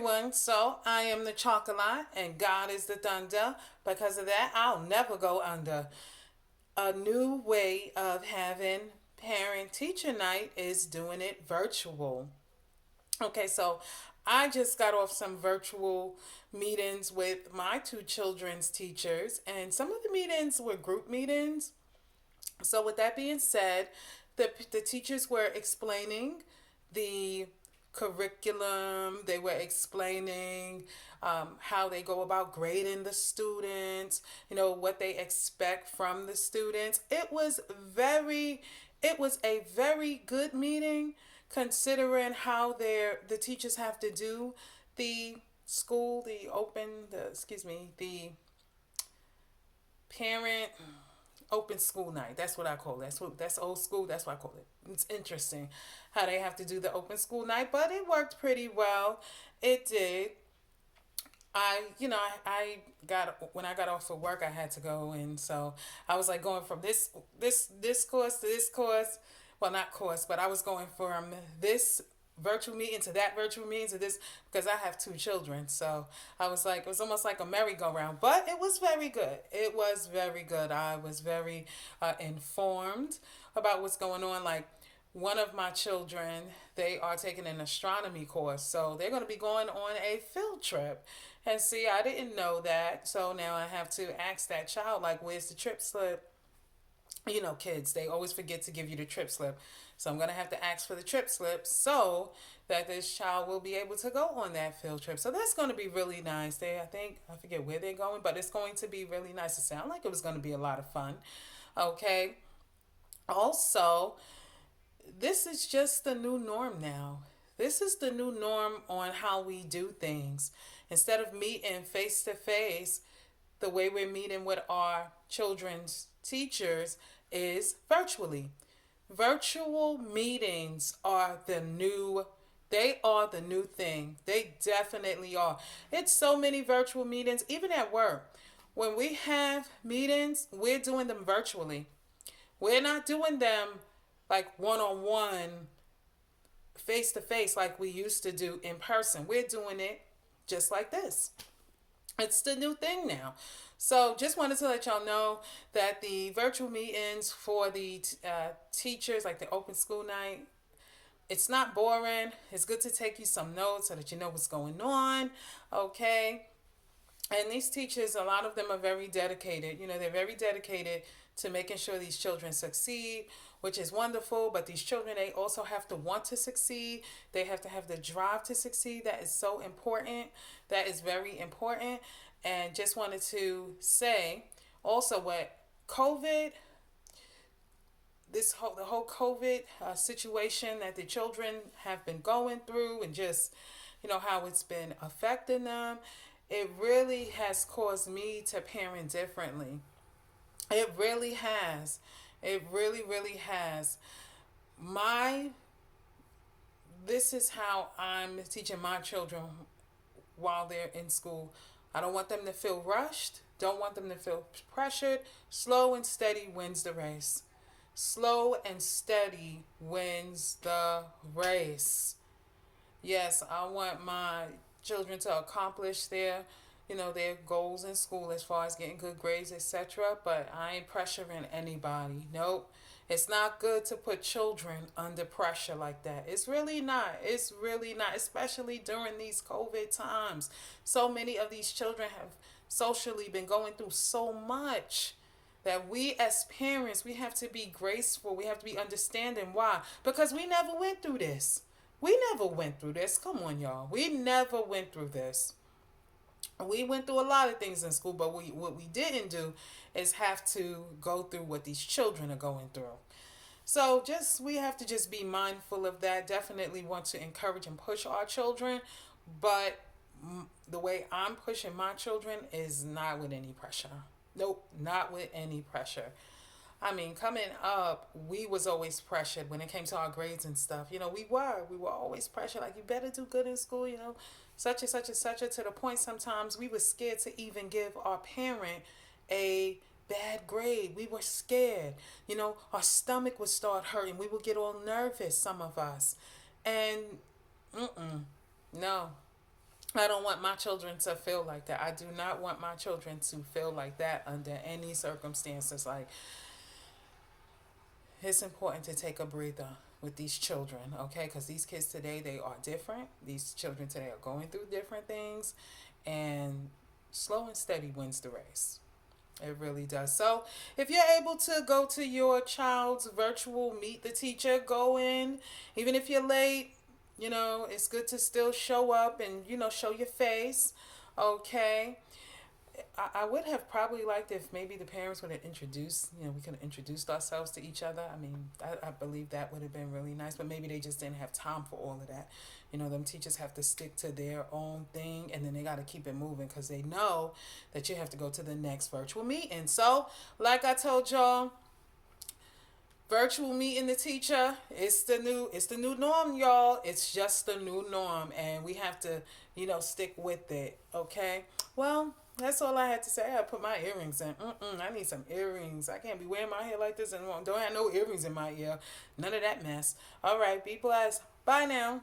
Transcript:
everyone. So I am the chocolate and God is the thunder. Because of that, I'll never go under. A new way of having parent teacher night is doing it virtual. Okay, so I just got off some virtual meetings with my two children's teachers, and some of the meetings were group meetings. So, with that being said, the teachers were explaining the curriculum, they were explaining how they go about grading the students, what they expect from the students. It was a very good meeting considering how the teachers have to do the school, the parent open school night. That's what I call it. That's old school. That's what I call it. It's interesting how they have to do the open school night, but it worked pretty well. It did. I got when I got off of work, I had to go, and so I was like going from this course to this course. Well, not course, but I was going from this virtual meeting to that virtual meeting to this because I have two children. So I was like, it was almost like a merry-go-round, but it was very good. It was very good. I was very informed about what's going on. Like one of my children, they are taking an astronomy course, so they're going to be going on a field trip. And see, I didn't know that, so now I have to ask that child, like, where's the trip slip? Kids, they always forget to give you the trip slip. So I'm going to have to ask for the trip slip so that this child will be able to go on that field trip. So that's going to be really nice. I forget where they're going, but it's going to be really nice. It sounded like it was going to be a lot of fun. Okay. Also, this is just the new norm now. This is the new norm on how we do things. Instead of meeting face to face, the way we're meeting with our children's teachers is virtually. Virtual meetings are the new thing. They definitely are. It's so many virtual meetings, even at work. When we have meetings, we're doing them virtually. We're not doing them like one on one, face to face, like we used to do in person. We're doing it just like this. It's the new thing now. So just wanted to let y'all know that the virtual meetings for the teachers, like the open school night, it's not boring. It's good to take you some notes so that you know what's going on. Okay. And these teachers, a lot of them are very dedicated. They're very dedicated to making sure these children succeed, which is wonderful. But these children, they also have to want to succeed. They have to have the drive to succeed. That is so important. That is very important. And just wanted to say also what COVID, the whole COVID situation that the children have been going through, and just how it's been affecting them, it really has caused me to parent differently. It really has. It really, really has. My This is how I'm teaching my children while they're in school. I don't want them to feel rushed. Don't want them to feel pressured. Slow and steady wins the race. Slow and steady wins the race. Yes, I want my children to accomplish their goals in school as far as getting good grades, etc. But I ain't pressuring anybody. Nope. It's not good to put children under pressure like that. It's really not. It's really not, especially during these COVID times. So many of these children have socially been going through so much that we as parents, we have to be graceful. We have to be understanding. Why? Because we never went through this. We never went through this. Come on, y'all. We never went through this. We went through a lot of things in school, but what we didn't do is have to go through what these children are going through. So just we have to just be mindful of that. Definitely want to encourage and push our children, but the way I'm pushing my children is not with any pressure. Nope, not with any pressure. I mean, coming up, we was always pressured when it came to our grades and stuff. We were always pressured. Like, you better do good in school. Such and such and such. To the point sometimes we were scared to even give our parent a bad grade. We were scared. Our stomach would start hurting. We would get all nervous. Some of us, and no, I don't want my children to feel like that. I do not want my children to feel like that under any circumstances. Like, it's important to take a breather with these children, okay? Because these kids today, they are different. These children today are going through different things, and slow and steady wins the race. It really does. So, if you're able to go to your child's virtual meet the teacher, go in. Even if you're late, it's good to still show up and, show your face. Okay. I would have probably liked if maybe the parents would have introduced, we could have introduced ourselves to each other. I mean, I believe that would have been really nice, but maybe they just didn't have time for all of that. Them teachers have to stick to their own thing, and then they got to keep it moving because they know that you have to go to the next virtual meeting. So, like I told y'all, virtual meeting the teacher, it's the new norm, y'all. It's just the new norm, and we have to stick with it. Okay, well, that's all I had to say. I put my earrings in. I need some earrings. I can't be wearing my hair like this and don't have no earrings in my ear. None of that mess. All right, be blessed. Bye now.